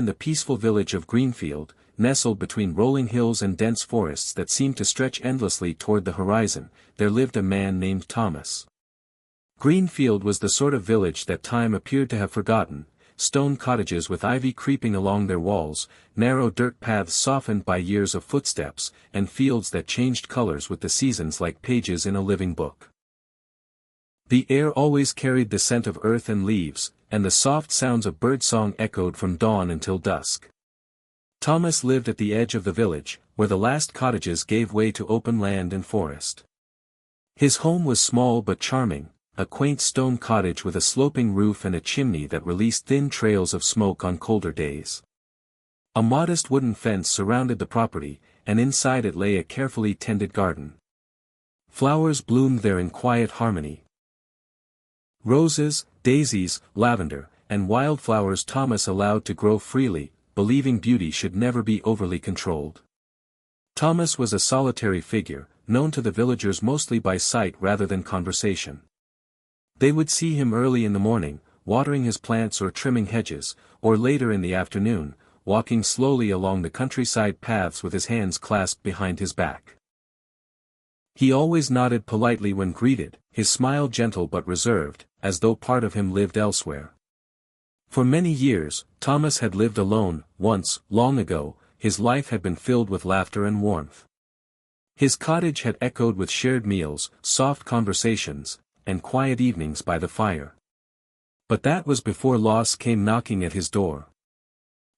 In the peaceful village of Greenfield, nestled between rolling hills and dense forests that seemed to stretch endlessly toward the horizon, there lived a man named Thomas. Greenfield was the sort of village that time appeared to have forgotten: stone cottages with ivy creeping along their walls, narrow dirt paths softened by years of footsteps, and fields that changed colors with the seasons like pages in a living book. The air always carried the scent of earth and leaves, and the soft sounds of birdsong echoed from dawn until dusk. Thomas lived at the edge of the village, where the last cottages gave way to open land and forest. His home was small but charming, a quaint stone cottage with a sloping roof and a chimney that released thin trails of smoke on colder days. A modest wooden fence surrounded the property, and inside it lay a carefully tended garden. Flowers bloomed there in quiet harmony. Roses, daisies, lavender, and wildflowers Thomas allowed to grow freely, believing beauty should never be overly controlled. Thomas was a solitary figure, known to the villagers mostly by sight rather than conversation. They would see him early in the morning, watering his plants or trimming hedges, or later in the afternoon, walking slowly along the countryside paths with his hands clasped behind his back. He always nodded politely when greeted, his smile gentle but reserved, as though part of him lived elsewhere. For many years, Thomas had lived alone. Once, long ago, his life had been filled with laughter and warmth. His cottage had echoed with shared meals, soft conversations, and quiet evenings by the fire. But that was before loss came knocking at his door.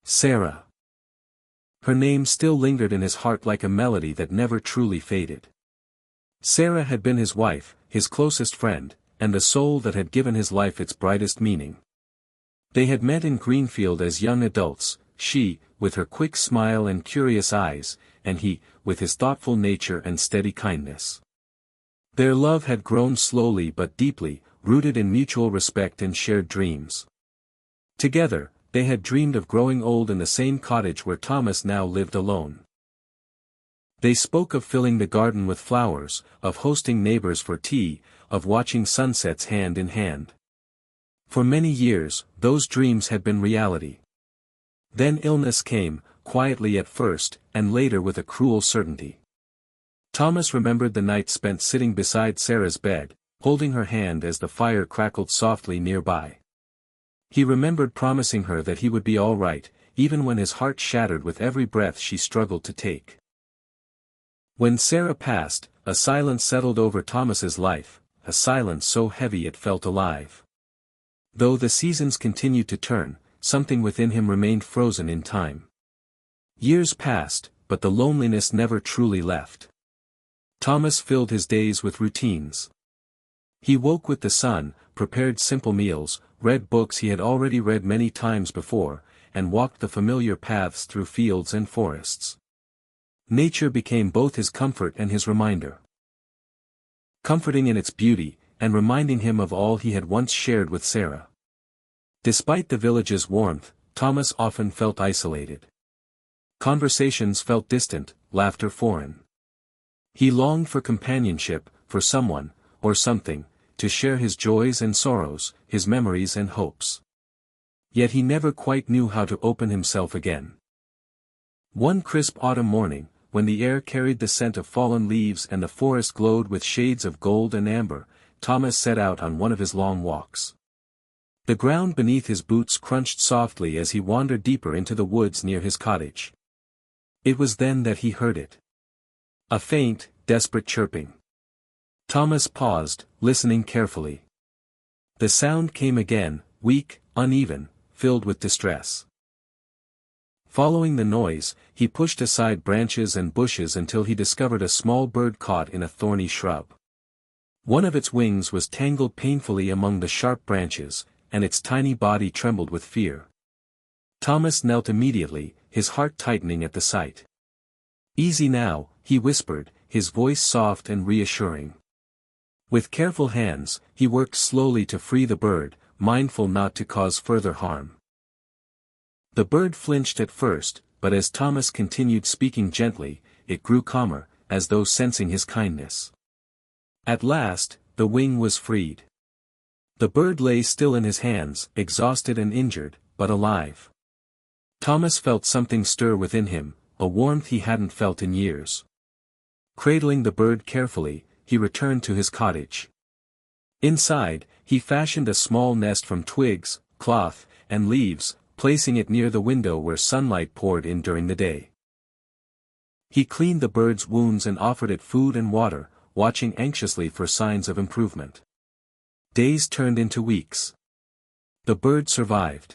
Sarah. Her name still lingered in his heart like a melody that never truly faded. Sarah had been his wife, his closest friend, and the soul that had given his life its brightest meaning. They had met in Greenfield as young adults, she, with her quick smile and curious eyes, and he, with his thoughtful nature and steady kindness. Their love had grown slowly but deeply, rooted in mutual respect and shared dreams. Together, they had dreamed of growing old in the same cottage where Thomas now lived alone. They spoke of filling the garden with flowers, of hosting neighbors for tea, of watching sunsets hand in hand. For many years, those dreams had been reality. Then illness came, quietly at first, and later with a cruel certainty. Thomas remembered the night spent sitting beside Sarah's bed, holding her hand as the fire crackled softly nearby. He remembered promising her that he would be all right, even when his heart shattered with every breath she struggled to take. When Sarah passed, a silence settled over Thomas's life, a silence so heavy it felt alive. Though the seasons continued to turn, something within him remained frozen in time. Years passed, but the loneliness never truly left. Thomas filled his days with routines. He woke with the sun, prepared simple meals, read books he had already read many times before, and walked the familiar paths through fields and forests. Nature became both his comfort and his reminder. Comforting in its beauty, and reminding him of all he had once shared with Sarah. Despite the village's warmth, Thomas often felt isolated. Conversations felt distant, laughter foreign. He longed for companionship, for someone, or something, to share his joys and sorrows, his memories and hopes. Yet he never quite knew how to open himself again. One crisp autumn morning, when the air carried the scent of fallen leaves and the forest glowed with shades of gold and amber, Thomas set out on one of his long walks. The ground beneath his boots crunched softly as he wandered deeper into the woods near his cottage. It was then that he heard it. A faint, desperate chirping. Thomas paused, listening carefully. The sound came again, weak, uneven, filled with distress. Following the noise, he pushed aside branches and bushes until he discovered a small bird caught in a thorny shrub. One of its wings was tangled painfully among the sharp branches, and its tiny body trembled with fear. Thomas knelt immediately, his heart tightening at the sight. "Easy now," he whispered, his voice soft and reassuring. With careful hands, he worked slowly to free the bird, mindful not to cause further harm. The bird flinched at first, but as Thomas continued speaking gently, it grew calmer, as though sensing his kindness. At last, the wing was freed. The bird lay still in his hands, exhausted and injured, but alive. Thomas felt something stir within him, a warmth he hadn't felt in years. Cradling the bird carefully, he returned to his cottage. Inside, he fashioned a small nest from twigs, cloth, and leaves, placing it near the window where sunlight poured in during the day. He cleaned the bird's wounds and offered it food and water, watching anxiously for signs of improvement. Days turned into weeks. The bird survived.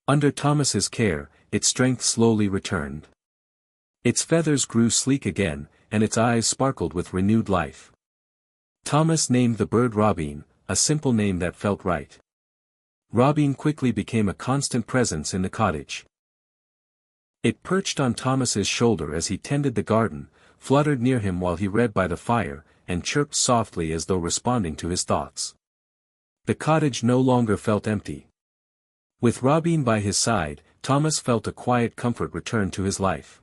Under Thomas's care, its strength slowly returned. Its feathers grew sleek again, and its eyes sparkled with renewed life. Thomas named the bird Robine, a simple name that felt right. Robine quickly became a constant presence in the cottage. It perched on Thomas's shoulder as he tended the garden, fluttered near him while he read by the fire, and chirped softly as though responding to his thoughts. The cottage no longer felt empty. With Robine by his side, Thomas felt a quiet comfort return to his life.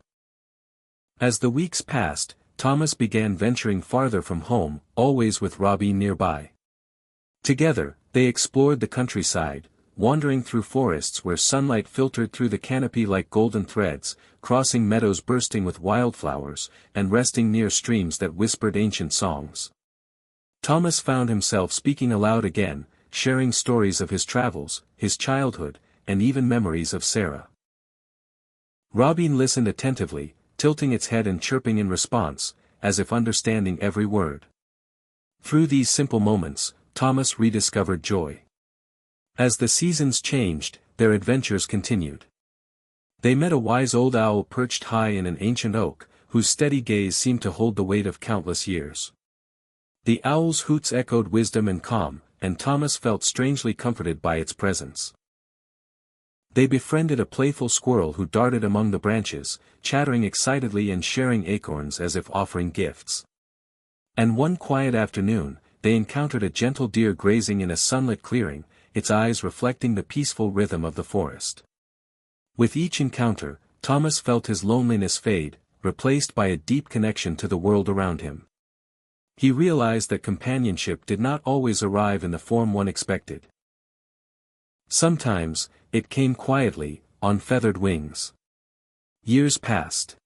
As the weeks passed, Thomas began venturing farther from home, always with Robine nearby. Together, they explored the countryside, wandering through forests where sunlight filtered through the canopy like golden threads, crossing meadows bursting with wildflowers, and resting near streams that whispered ancient songs. Thomas found himself speaking aloud again, sharing stories of his travels, his childhood, and even memories of Sarah. Robine listened attentively, tilting its head and chirping in response, as if understanding every word. Through these simple moments, Thomas rediscovered joy. As the seasons changed, their adventures continued. They met a wise old owl perched high in an ancient oak, whose steady gaze seemed to hold the weight of countless years. The owl's hoots echoed wisdom and calm, and Thomas felt strangely comforted by its presence. They befriended a playful squirrel who darted among the branches, chattering excitedly and sharing acorns as if offering gifts. And one quiet afternoon, they encountered a gentle deer grazing in a sunlit clearing, its eyes reflecting the peaceful rhythm of the forest. With each encounter, Thomas felt his loneliness fade, replaced by a deep connection to the world around him. He realized that companionship did not always arrive in the form one expected. Sometimes, it came quietly, on feathered wings. Years passed.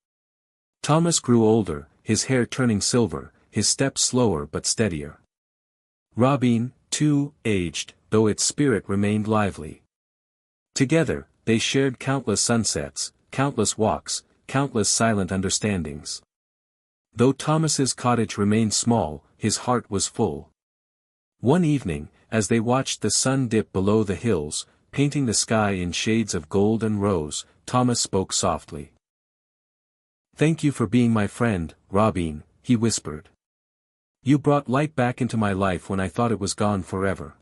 Thomas grew older, his hair turning silver, his steps slower but steadier. Robine, too, aged, though its spirit remained lively. Together, they shared countless sunsets, countless walks, countless silent understandings. Though Thomas's cottage remained small, his heart was full. One evening, as they watched the sun dip below the hills, painting the sky in shades of gold and rose, Thomas spoke softly. "Thank you for being my friend, Robine," he whispered. "You brought light back into my life when I thought it was gone forever."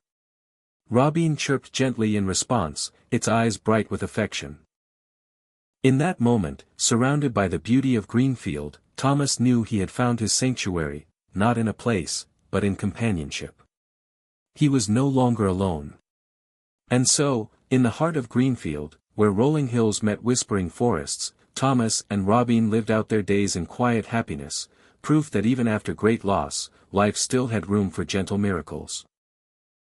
Robine chirped gently in response, its eyes bright with affection. In that moment, surrounded by the beauty of Greenfield, Thomas knew he had found his sanctuary, not in a place, but in companionship. He was no longer alone. And so, in the heart of Greenfield, where rolling hills met whispering forests, Thomas and Robine lived out their days in quiet happiness, proof that even after great loss, life still had room for gentle miracles.